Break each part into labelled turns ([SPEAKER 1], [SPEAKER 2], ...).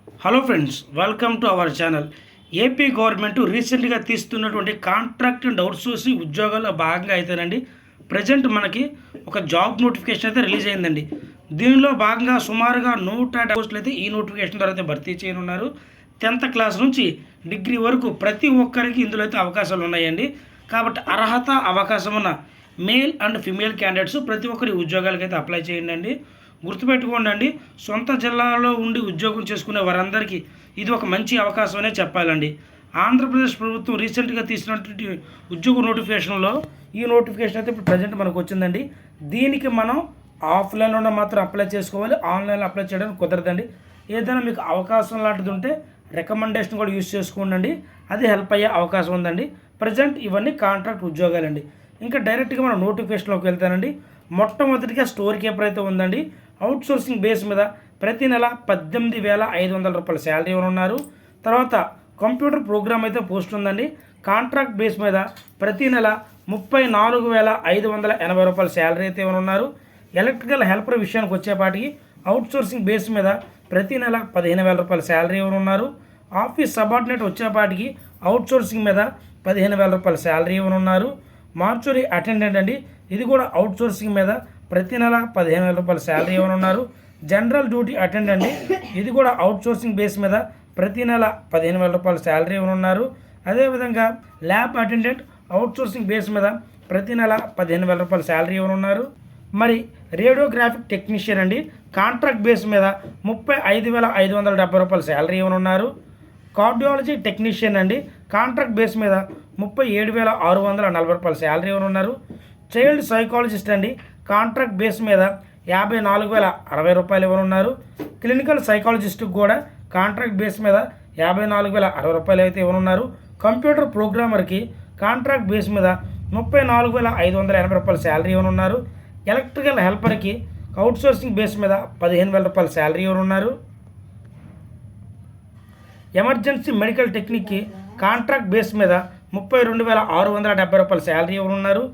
[SPEAKER 1] Hello friends, welcome to our channel. AP government రీసెంట్గా తీస్తున్నటువంటి contract and outsourcing ఉద్యోగాల్లో భాగంగా అయితేనండి ప్రజెంట్ మనకి ఒక జాబ్ నోటిఫికేషన్ అయితే రిలీజ్ అయిందండి. దీనిలో భాగంగా సుమారుగా 150 పోస్టులు అయితే ఈ నోటిఫికేషన్ ద్వారా అయితే భర్తీ చేయనున్నారు. 10th క్లాస్ నుంచి డిగ్రీ వరకు ప్రతి ఒక్కరికి ఇందులో అయితే అవకాశాలు ఉన్నాయండి. కాబట్టి అర్హత అవకాశం ఉన్న మేల్ అండ్ ఫిమేల్ క్యాండిడేట్స్ ప్రతి ఒక్కరి ఉద్యోగాలకి అయితే అప్లై చేయండి. గుర్తుపెట్టుకోండి, సొంత జిల్లాలో ఉండి ఉద్యోగం చేసుకునే వారందరికీ ఇది ఒక మంచి అవకాశం అనే చెప్పాలండి. ఆంధ్రప్రదేశ్ ప్రభుత్వం రీసెంట్గా తీసినటువంటి ఉద్యోగ నోటిఫికేషన్లో ఈ నోటిఫికేషన్ అయితే ఇప్పుడు ప్రజెంట్ మనకు వచ్చిందండి. దీనికి మనం ఆఫ్లైన్లో మాత్రం అప్లై చేసుకోవాలి, ఆన్లైన్లో అప్లై చేయడానికి కుదరదండి. ఏదైనా మీకు అవకాశం లాంటిది ఉంటే రికమెండేషన్ కూడా యూజ్ చేసుకోండి, అది హెల్ప్ అయ్యే అవకాశం ఉందండి. ప్రజెంట్ ఇవన్నీ కాంట్రాక్ట్ ఉద్యోగాలండి. ఇంకా డైరెక్ట్గా మనం నోటిఫికేషన్లోకి వెళ్తానండి. మొట్టమొదటిగా స్టోర్ కీపర్ అయితే ఉందండి. అవుట్సోర్సింగ్ బేస్ మీద ప్రతి నెల 18,500 రూపాయల శాలరీ ఉన్నారు. తర్వాత కంప్యూటర్ ప్రోగ్రామ్ అయితే పోస్ట్ ఉందండి. కాంట్రాక్ట్ బేస్ మీద ప్రతి నెల 34,580 రూపాయల శాలరీ అయితే ఉన్నారు. ఎలక్ట్రికల్ హెల్పర్ విషయానికి వచ్చేపాటికి అవుట్సోర్సింగ్ బేస్ మీద ప్రతి నెల 15,000 రూపాయల శాలరీ ఉన్నారు. ఆఫీస్ సబార్డినేట్ వచ్చేపాటికి అవుట్సోర్సింగ్ మీద 15,000 రూపాయల శాలరీ ఉన్నారు. మార్చురీ అటెండెంట్ అండి, ఇది కూడా అవుట్సోర్సింగ్ మీద ప్రతి నెల 15,000 రూపాయల శాలరీ ఉన్నారు. జనరల్ డ్యూటీ అటెండెంట్ అండి, ఇది కూడా అవుట్సోర్సింగ్ బేస్ మీద ప్రతి నెల 15,000 రూపాయల శాలరీ ఉన్నారు. అదేవిధంగా ల్యాబ్ అటెండెంట్ అవుట్సోర్సింగ్ బేస్ మీద ప్రతి నెల 15,000 రూపాయల శాలరీ ఉన్నారు. మరి రేడియోగ్రాఫిక్ టెక్నీషియన్ అండి, కాంట్రాక్ట్ బేస్ మీద 35,570 రూపాయల శాలరీ ఉన్నారు. కార్డియాలజీ టెక్నీషియన్ అండి, కాంట్రాక్ట్ బేస్ మీద 37,640 రూపాయల శాలరీ ఉన్నారు. చైల్డ్ సైకాలజిస్ట్ అండి, కాంట్రాక్ట్ బేస్ మీద 54,060 రూపాయలు ఇవ్వనున్నారు. క్లినికల్ సైకాలజిస్ట్కి కూడా కాంట్రాక్ట్ బేస్ మీద 54,060 రూపాయలు అయితే ఇవ్వనున్నారు. కంప్యూటర్ ప్రోగ్రామర్కి కాంట్రాక్ట్ బేస్ మీద 34,580 రూపాయల శాలరీ ఇవ్వనున్నారు. ఎలక్ట్రికల్ హెల్పర్కి అవుట్సోర్సింగ్ బేస్ మీద 15,000 రూపాయల శాలరీ ఇవ్వనున్నారు. ఎమర్జెన్సీ మెడికల్ టెక్నిక్కి కాంట్రాక్ట్ బేస్ మీద 32,670 రూపాయల శాలరీ ఇవ్వనున్నారు.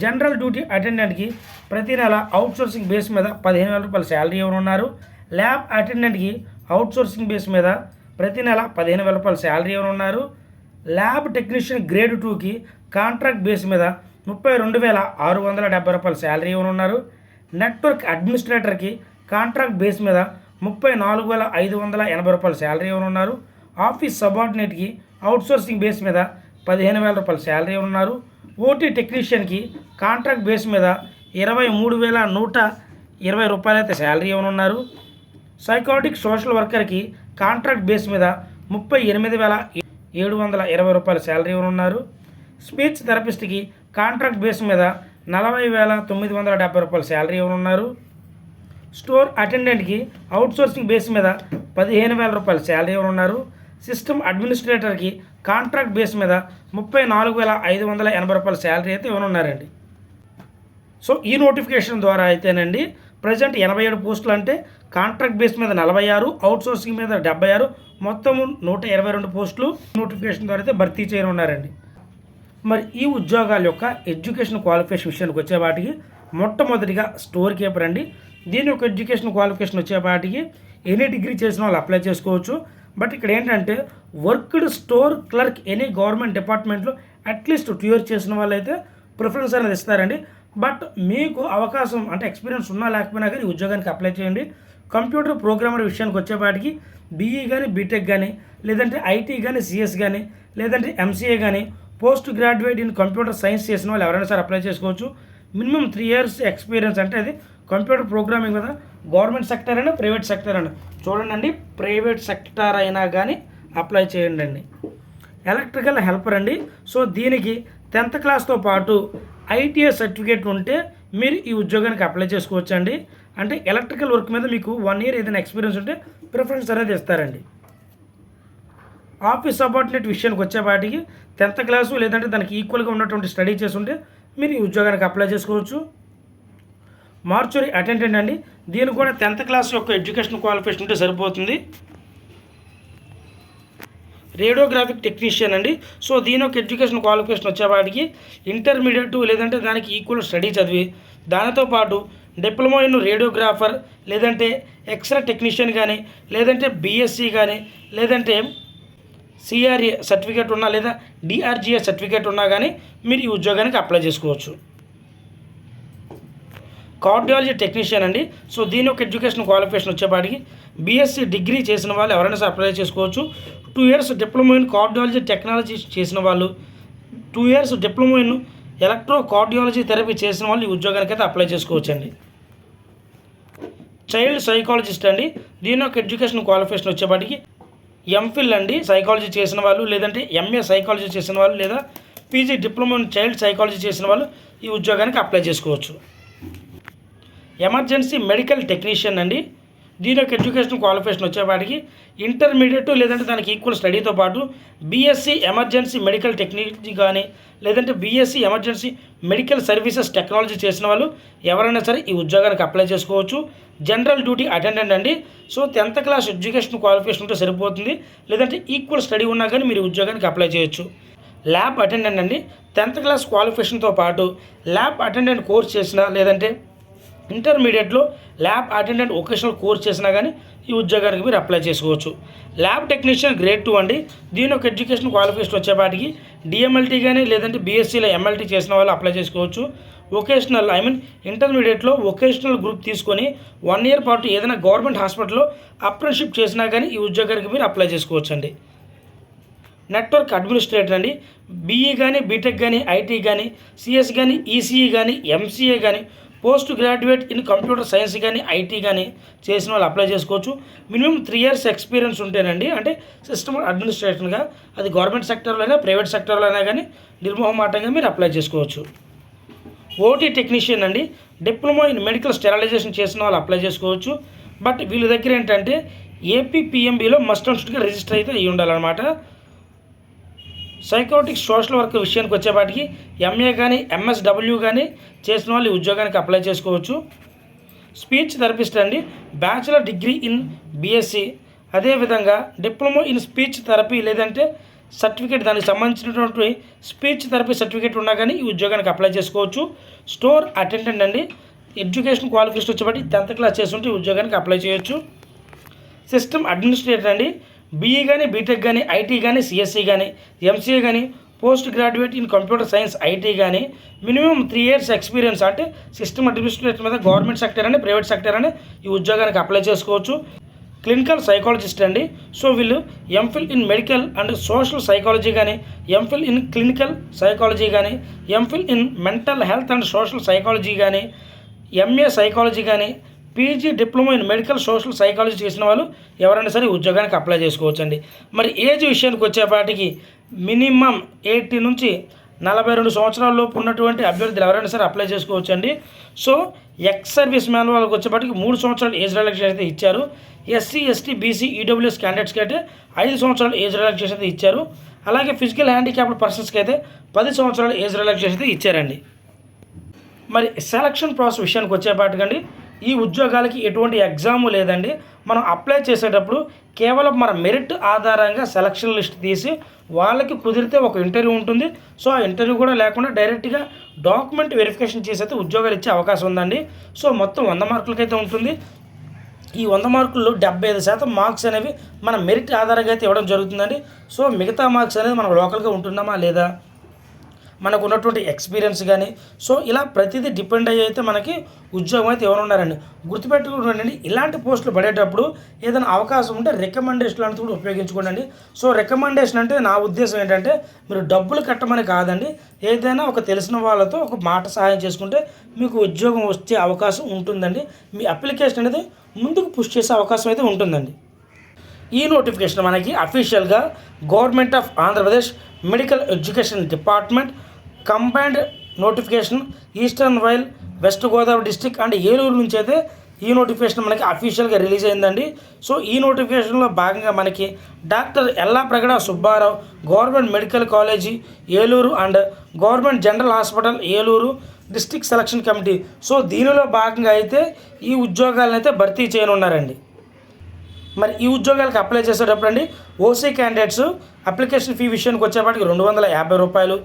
[SPEAKER 1] జనరల్ డ్యూటీ అటెండెంట్కి ప్రతి నెల అవుట్సోర్సింగ్ బేస్ మీద 15,000 రూపాయల శాలరీ ఇవ్వనున్నారు. ల్యాబ్ అటెండెంట్కి అవుట్సోర్సింగ్ బేస్ మీద ప్రతి నెల 15,000 రూపాయల శాలరీ ఇవ్వనున్నారు. ల్యాబ్ టెక్నీషియన్ గ్రేడ్ 2కి కాంట్రాక్ట్ బేస్ మీద 32,670 రూపాయల శాలరీ ఇవ్వనున్నారు. నెట్వర్క్ అడ్మినిస్ట్రేటర్కి కాంట్రాక్ట్ బేస్ మీద 34,580 రూపాయల శాలరీ ఇవ్వనున్నారు. ఆఫీస్ సబార్డినేట్కి అవుట్సోర్సింగ్ బేస్ మీద 15,000 రూపాయల శాలరీ ఉన్నారు. ఓటీ టెక్నీషియన్కి కాంట్రాక్ట్ బేస్ మీద 23,120 రూపాయలు అయితే శాలరీ ఇవ్వనున్నారు. సైకాటిక్ సోషల్ వర్కర్కి కాంట్రాక్ట్ బేస్ మీద 38,720 రూపాయల శాలరీ ఇవ్వనున్నారు. స్పీచ్ థెరపిస్ట్కి కాంట్రాక్ట్ బేస్ మీద 40,970 రూపాయల శాలరీ ఇవ్వనున్నారు. స్టోర్ అటెండెంట్కి అవుట్సోర్సింగ్ బేస్ మీద 15,000 రూపాయల శాలరీ ఇవ్వనున్నారు. సిస్టమ్ అడ్మినిస్ట్రేటర్కి కాంట్రాక్ట్ బేస్ మీద 34,580 రూపాయల శాలరీ అయితే ఇవ్వనున్నారండి. సో ఈ నోటిఫికేషన్ ద్వారా అయితేనండి ప్రజెంట్ 87 పోస్టులు, అంటే కాంట్రాక్ట్ బేస్ మీద 46, అవుట్సోర్సింగ్ మీద 76, మొత్తం 122 పోస్టులు నోటిఫికేషన్ ద్వారా అయితే భర్తీ చేయనున్నారండి. మరి ఈ ఉద్యోగాల యొక్క ఎడ్యుకేషన్ క్వాలిఫికేషన్ విషయానికి వచ్చేవాటికి మొట్టమొదటిగా స్టోర్ కీపర్ అండి. దీని యొక్క ఎడ్యుకేషన్ క్వాలిఫికేషన్ వచ్చేపాటికి ఎనీ డిగ్రీ చేసిన వాళ్ళు అప్లై చేసుకోవచ్చు. బట్ ఇక్కడ ఏంటంటే worked store clerk any government డిపార్ట్మెంట్లో అట్లీస్ట్ 2 years చేసిన వాళ్ళు అయితే ప్రిఫరెన్స్ అనేది ఇస్తారండి. బట్ మీకు అవకాశం అంటే ఎక్స్పీరియన్స్ ఉన్నా లేకపోయినా కానీ ఉద్యోగానికి అప్లై చేయండి. కంప్యూటర్ ప్రోగ్రామర్ విషయానికి వచ్చేపాటికి బీఈ కానీ బీటెక్ కానీ, లేదంటే ఐటీ కానీ సిఎస్ కానీ, లేదంటే ఎంసీఏ కానీ, post graduate in computer science చేసిన వాళ్ళు ఎవరైనా సరే అప్లై చేసుకోవచ్చు. మినిమం 3 years ఎక్స్పీరియన్స్, అంటే అది కంప్యూటర్ ప్రోగ్రామింగ్ మీద గవర్నమెంట్ సెక్టర్ అయినా ప్రైవేట్ సెక్టర్ అయినా చూడండి, ప్రైవేట్ సెక్టర్ అయినా కానీ అప్లై చేయండి అండి. ఎలక్ట్రికల్ హెల్పర్ అండి, సో దీనికి 10th క్లాస్తో పాటు ఐటీఐ సర్టిఫికేట్ ఉంటే మీరు ఈ ఉద్యోగానికి అప్లై చేసుకోవచ్చు అండి. అంటే ఎలక్ట్రికల్ వర్క్ మీద మీకు 1 year ఏదైనా ఎక్స్పీరియన్స్ ఉంటే ప్రిఫరెన్స్ అనేది ఇస్తారండి. ఆఫీస్ సబార్డినేట్ విషయానికి వచ్చేపాటికి 10th క్లాసు లేదంటే దానికి ఈక్వల్గా ఉన్నటువంటి స్టడీ చేసి ఉంటే మీరు ఈ ఉద్యోగానికి అప్లై చేసుకోవచ్చు. మార్చురీ అటెండెంట్ అండి, దీనికి కూడా 10th క్లాస్ యొక్క ఎడ్యుకేషన్ క్వాలిఫికేషన్ ఉంటే సరిపోతుంది. రేడియోగ్రాఫిక్ టెక్నీషియన్ అండి, సో దీని యొక్క ఎడ్యుకేషన్ క్వాలిఫికేషన్ వచ్చేవాడికి ఇంటర్మీడియట్ లేదంటే దానికి ఈక్వల్ స్టడీ చదివి దానితో పాటు డిప్లొమా ఇన్ రేడియోగ్రాఫర్ లేదంటే ఎక్స్రే టెక్నీషియన్ కానీ లేదంటే బీఎస్సీ కానీ లేదంటే సిఆర్ఏ సర్టిఫికేట్ ఉన్నా లేదా డిఆర్జిఏ సర్టిఫికేట్ ఉన్నా కానీ మీరు ఈ ఉద్యోగానికి అప్లై చేసుకోవచ్చు. కార్డియాలజీ టెక్నీషియన్ అండి. సో దీని యొక్క ఎడ్యుకేషన్ క్వాలిఫికేషన్ వచ్చేపాటికి బీఎస్సీ డిగ్రీ చేసిన వాళ్ళు ఎవరైనా సరే అప్లై చేసుకోవచ్చు. 2 years diploma in cardiology technology చేసిన వాళ్ళు, 2 years diploma in electro cardiology therapy చేసిన వాళ్ళు ఈ ఉద్యోగానికి అయితే అప్లై చేసుకోవచ్చండి. చైల్డ్ సైకాలజిస్ట్ అండి. దీని యొక్క ఎడ్యుకేషన్ క్వాలిఫికేషన్ వచ్చేపాటికి ఎంఫిల్ అండి, సైకాలజీ చేసిన వాళ్ళు లేదంటే ఎంఏ సైకాలజీ చేసిన వాళ్ళు లేదా PG diploma in child psychology చేసిన వాళ్ళు ఈ ఉద్యోగానికి అప్లై చేసుకోవచ్చు. ఎమర్జెన్సీ మెడికల్ టెక్నీషియన్ అండి. దీని యొక్క ఎడ్యుకేషన్ క్వాలిఫికేషన్ వచ్చేవాడికి ఇంటర్మీడియట్ లేదంటే దానికి ఈక్వల్ స్టడీతో పాటు బీఎస్సీ ఎమర్జెన్సీ మెడికల్ టెక్నాలజీ కానీ లేదంటే BSc emergency medical services technology చేసిన వాళ్ళు ఎవరైనా సరే ఈ ఉద్యోగానికి అప్లై చేసుకోవచ్చు. జనరల్ డ్యూటీ అటెండెంట్ అండి. So 10th class education qualification ఉంటే సరిపోతుంది, లేదంటే ఈక్వల్ స్టడీ ఉన్నా కానీ మీరు ఉద్యోగానికి అప్లై చేయొచ్చు. ల్యాబ్ అటెండెంట్ అండి. 10th class క్వాలిఫికేషన్తో పాటు ల్యాబ్ అటెండెంట్ కోర్స్ చేసినా లేదంటే ఇంటర్మీడియట్లో ల్యాబ్ అటెండెంట్ వొకేషనల్ కోర్స్ చేసినా కానీ ఈ ఉద్యోగానికి మీరు అప్లై చేసుకోవచ్చు. ల్యాబ్ టెక్నీషియన్ గ్రేడ్ 2 అండి. దీని యొక్క ఎడ్యుకేషన్ క్వాలిఫికేషన్ వచ్చేపాటికి డిఎంఎల్టీ కానీ లేదంటే బీఎస్సీలో ఎంఎల్టీ చేసిన వాళ్ళు అప్లై చేసుకోవచ్చు. వొకేషనల్ ఇంటర్మీడియట్లో వొకేషనల్ గ్రూప్ తీసుకొని 1 year పాటు ఏదైనా గవర్నమెంట్ హాస్పిటల్లో అప్రెంటిస్‌షిప్ చేసినా కానీ ఈ ఉద్యోగానికి మీరు అప్లై చేసుకోవచ్చు అండి. నెట్వర్క్ అడ్మినిస్ట్రేటర్ అండి. బీఈ కానీ బీటెక్ కానీ ఐటీ కానీ సిఎస్ కానీ ఈసీఈ కానీ ఎంసీఏ కానీ post graduate in computer science కానీ ఐటీ కానీ చేసిన వాళ్ళు అప్లై చేసుకోవచ్చు. మినిమం 3 years ఎక్స్పీరియన్స్ ఉంటేనండి, అంటే సిస్టమ్ అడ్మినిస్ట్రేషన్గా అది గవర్నమెంట్ సెక్టర్లో అయినా ప్రైవేట్ సెక్టర్లో అయినా కానీ నిర్మోహమాటంగా మీరు అప్లై చేసుకోవచ్చు. ఓటీ టెక్నీషియన్ అండి. డిప్లొమా ఇన్ మెడికల్ స్టెరిలైజేషన్ చేసిన వాళ్ళు అప్లై చేసుకోవచ్చు. బట్ వీళ్ళ దగ్గర ఏంటంటే ఏపీపీఎంబీలో మస్ట్ అండ్ షుడ్గా రిజిస్టర్ అయితే అయ్యి ఉండాలన్నమాట. సైకోటిక్ సోషల్ వర్క్ విషయానికి వచ్చేపాటికి ఎంఏ కానీ ఎంఎస్డబ్ల్యూ కానీ చేసిన వాళ్ళు ఈ ఉద్యోగానికి అప్లై చేసుకోవచ్చు. స్పీచ్ థెరపిస్ట్ అండి. బ్యాచిలర్ డిగ్రీ ఇన్ బీఎస్సీ, అదేవిధంగా డిప్లొమా ఇన్ స్పీచ్ థెరపీ లేదంటే సర్టిఫికేట్ దానికి సంబంధించినటువంటి స్పీచ్ థెరపీ సర్టిఫికేట్ ఉన్నా కానీ ఈ ఉద్యోగానికి అప్లై చేసుకోవచ్చు. స్టోర్ అటెండెంట్ అండి. ఎడ్యుకేషన్ క్వాలిఫికేషన్ వచ్చేపాటికి 10th class చేస్తుంటే ఈ ఉద్యోగానికి అప్లై చేయొచ్చు. సిస్టమ్ అడ్మినిస్ట్రేటర్ అండి. బీఈ కానీ బీటెక్ కానీ ఐటీ కానీ సిఎస్సి కానీ ఎంసీఏ కానీ post graduate in computer science IT కానీ మినిమం 3 years ఎక్స్పీరియన్స్ అంటే సిస్టమ్ అడ్మినిస్ట్రేటర్ మీద గవర్నమెంట్ సెక్టర్ అని ప్రైవేట్ సెక్టర్ అని ఈ ఉద్యోగానికి అప్లై చేసుకోవచ్చు. క్లినికల్ సైకాలజిస్ట్ అండి. సో వీళ్ళు MPhil in medical and social psychology కానీ ఎంఫిల్ ఇన్ క్లినికల్ సైకాలజీ కానీ MPhil in mental health and social psychology కానీ ఎంఏ సైకాలజీ కానీ PG diploma in medical social psychology చేసిన వాళ్ళు ఎవరైనా సరే ఉద్యోగానికి అప్లై చేసుకోవచ్చండి. మరి ఏజ్ విషయానికి వచ్చేపాటికి మినిమం 80 నుంచి 42 సంవత్సరాల లోపు ఉన్నటువంటి అభ్యర్థులు ఎవరైనా సరే అప్లై చేసుకోవచ్చండి. సో ఎక్స్ సర్వీస్ మ్యాన్ వాళ్ళకి వచ్చేపాటికి 3 సంవత్సరాలు ఏజ్ రిలాక్సేషన్ అయితే ఇచ్చారు. ఎస్సీ ఎస్టీ బీసీ ఈడబ్ల్యూఎస్ క్యాండిడేట్స్కి అయితే 5 సంవత్సరాలు ఏజ్ రిలాక్సేషన్ అయితే ఇచ్చారు. అలాగే ఫిజికల్ హ్యాండిక్యాప్డ్ పర్సన్స్కి అయితే 10 సంవత్సరాలు ఏజ్ రిలాక్సేషన్ అయితే ఇచ్చారండి. మరి సెలక్షన్ ప్రాసెస్ విషయానికి వచ్చేపాటికండి ఈ ఉద్యోగాలకి ఎటువంటి ఎగ్జాము లేదండి. మనం అప్లై చేసేటప్పుడు కేవలం మన మెరిట్ ఆధారంగా సెలక్షన్ లిస్ట్ తీసి వాళ్ళకి కుదిరితే ఒక ఇంటర్వ్యూ ఉంటుంది. సో ఆ ఇంటర్వ్యూ కూడా లేకుండా డైరెక్ట్గా డాక్యుమెంట్ వెరిఫికేషన్ చేసి అయితే ఉద్యోగాలు ఇచ్చే అవకాశం ఉందండి. సో మొత్తం 100 మార్కులకైతే ఉంటుంది. ఈ 100 మార్కుల్లో 75% మార్క్స్ అనేవి మన మెరిట్ ఆధారంగా అయితే ఇవ్వడం జరుగుతుందండి. సో మిగతా మార్క్స్ అనేది మనకు లోకల్గా ఉంటుందామా లేదా, మనకు ఉన్నటువంటి ఎక్స్పీరియన్స్ కానీ, సో ఇలా ప్రతిదీ డిపెండ్ అయ్యి అయితే మనకి ఉద్యోగం అయితే ఎవరున్నారండి. గుర్తుపెట్టుకోండి, ఇలాంటి పోస్టులు పడేటప్పుడు ఏదైనా అవకాశం ఉంటే రికమెండేషన్ అనేది కూడా ఉపయోగించుకోండి. సో రికమెండేషన్ అంటే నా ఉద్దేశం ఏంటంటే మీరు డబ్బులు కట్టమని కాదండి, ఏదైనా ఒక తెలిసిన వాళ్ళతో ఒక మాట సహాయం చేసుకుంటే మీకు ఉద్యోగం వచ్చే అవకాశం ఉంటుందండి. మీ అప్లికేషన్ అనేది ముందుకు పుష్ చేసే అవకాశం అయితే ఉంటుందండి. ఈ నోటిఫికేషన్ మనకి అఫీషియల్గా government of Andhra Pradesh medical education department combined notification eastern while west Godavari district and Eluru నుంచి అయితే ఈ నోటిఫికేషన్ మనకి అఫీషియల్గా రిలీజ్ అయిందండి. సో ఈ నోటిఫికేషన్లో భాగంగా మనకి doctor Ellapragada Subbarao government medical college Eluru and government general hospital Eluru district selection committee, so దీనిలో భాగంగా అయితే ఈ ఉద్యోగాలను అయితే భర్తీ చేయనున్నారండి. మరి ఈ ఉద్యోగాలకు అప్లై చేసేటప్పుడు అండి ఓసీ క్యాండిడేట్స్ అప్లికేషన్ ఫీ విషయానికి వచ్చేపాటికి 250 రూపాయలు,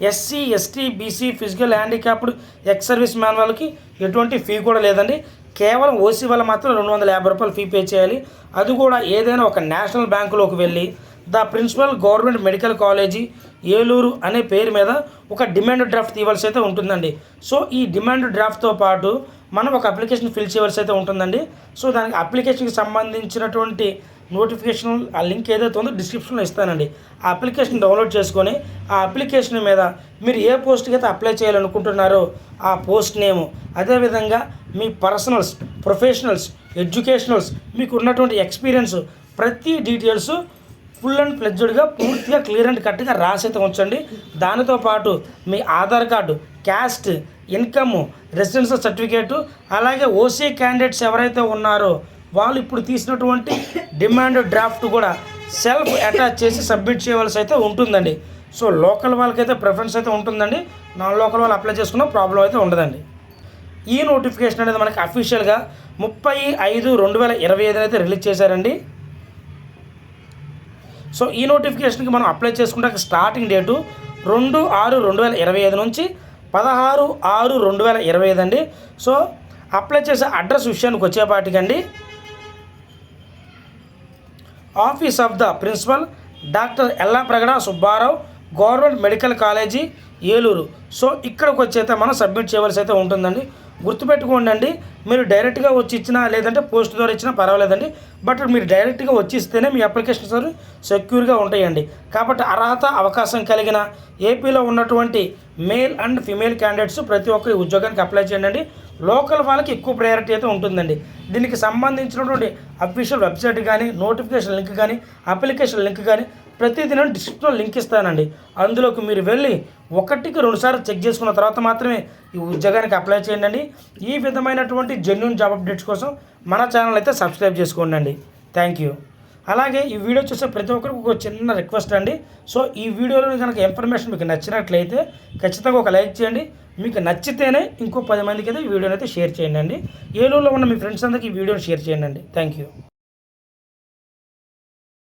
[SPEAKER 1] SC ST BC physical handicapped ex service man వాళ్ళకి ఎటువంటి ఫీ కూడా లేదండి. కేవలం ఓసీ వల్ల మాత్రం 250 రూపాయలు ఫీ పే చేయాలి. అది కూడా ఏదైనా ఒక నేషనల్ బ్యాంకులోకి వెళ్ళి the principal government medical college Eluru అనే పేరు మీద ఒక డిమాండ్ డ్రాఫ్ట్ తీయవలసి అయితే ఉంటుందండి. సో ఈ డిమాండ్ డ్రాఫ్ట్తో పాటు మనం ఒక అప్లికేషన్ ఫిల్ చేయవలసి అయితే ఉంటుందండి. సో దానికి అప్లికేషన్కి సంబంధించినటువంటి నోటిఫికేషన్ ఆ లింక్ ఏదైతే ఉందో డిస్క్రిప్షన్లో ఇస్తానండి. ఆ అప్లికేషన్ డౌన్లోడ్ చేసుకొని ఆ అప్లికేషన్ మీద మీరు ఏ పోస్ట్కి అయితే అప్లై చేయాలనుకుంటున్నారో ఆ పోస్ట్ నేము, అదేవిధంగా మీ పర్సనల్స్, ప్రొఫెషనల్స్, ఎడ్యుకేషనల్స్, మీకు ఉన్నటువంటి ఎక్స్పీరియన్స్ ప్రతి డీటెయిల్స్ ఫుల్ అండ్ ఫ్లెడ్జ్డ్గా పూర్తిగా క్లియర్ అండ్ కట్గా రాసైతే ఉంచండి. దానితో పాటు మీ Aadhaar card, caste, income, residential certificate, అలాగే ఓసీ క్యాండిడేట్స్ ఎవరైతే ఉన్నారో వాళ్ళు ఇప్పుడు తీసినటువంటి డిమాండ్ డ్రాఫ్ట్ కూడా సెల్ఫ్ అటాచ్ చేసి సబ్మిట్ చేయవలసి అయితే ఉంటుందండి. సో లోకల్ వాళ్ళకైతే ప్రిఫరెన్స్ అయితే ఉంటుందండి. నాన్ లోకల్ వాళ్ళు అప్లై చేసుకున్న ప్రాబ్లం అయితే ఉండదండి. ఈ నోటిఫికేషన్ అనేది మనకి అఫీషియల్గా 30/5/2025 అయితే రిలీజ్ చేశారండి. సో ఈ నోటిఫికేషన్కి మనం అప్లై చేసుకుంటే స్టార్టింగ్ డేటు 2/6/2025 నుంచి 16/6/2025 అండి. సో అప్లై చేసే అడ్రస్ విషయానికి వచ్చేపాటికండి office of the principal doctor Ellapragada Subbarao government medical college Eluru. So ఇక్కడికి వచ్చైతే మనం సబ్మిట్ చేయవలసి అయితే ఉంటుందండి. గుర్తుపెట్టుకోండి అండి, మీరు డైరెక్ట్గా వచ్చి ఇచ్చినా లేదంటే పోస్ట్ ద్వారా ఇచ్చినా పర్వాలేదండి. బట్ మీరు డైరెక్ట్గా వచ్చి ఇస్తేనే మీ అప్లికేషన్స్ సెక్యూర్గా ఉంటాయండి. కాబట్టి అర్హత అవకాశం కలిగిన ఏపీలో ఉన్నటువంటి మేల్ అండ్ ఫిమేల్ క్యాండిడేట్స్ ప్రతి ఒక్కరి ఉద్యోగానికి అప్లై చేయండి. లోకల్ వాళ్ళకి ఎక్కువ ప్రయారిటీ అయితే ఉంటుందండి. దీనికి సంబంధించినటువంటి అఫీషియల్ వెబ్సైట్ కానీ, నోటిఫికేషన్ లింక్ కానీ, అప్లికేషన్ లింక్ కానీ ప్రతిదీ నేను డిస్క్రిప్షన్లో లింక్ ఇస్తానండి. అందులోకి మీరు వెళ్ళి 1-2 సార్లు చెక్ చేసుకున్న తర్వాత మాత్రమే ఈ ఉద్యోగానికి అప్లై చేయండి. ఈ విధమైనటువంటి జెన్యూన్ జాబ్ అప్డేట్స్ కోసం మన ఛానల్ అయితే సబ్స్క్రైబ్ చేసుకోండి. Thank you. అలాగే ఈ వీడియో చూసే ప్రతి ఒక్కరికి ఒక చిన్న రిక్వెస్ట్ అండి. సో ఈ వీడియోలో కనుక ఇన్ఫర్మేషన్ మీకు నచ్చినట్లయితే ఖచ్చితంగా ఒక లైక్ చేయండి. మీకు నచ్చితేనే ఇంకో 10 మందికి అయితే ఈ వీడియోని అయితే షేర్ చేయండి. ఏలూరులో ఉన్న మీ ఫ్రెండ్స్ అందరికీ ఈ వీడియోని షేర్ చేయండి. Thank you.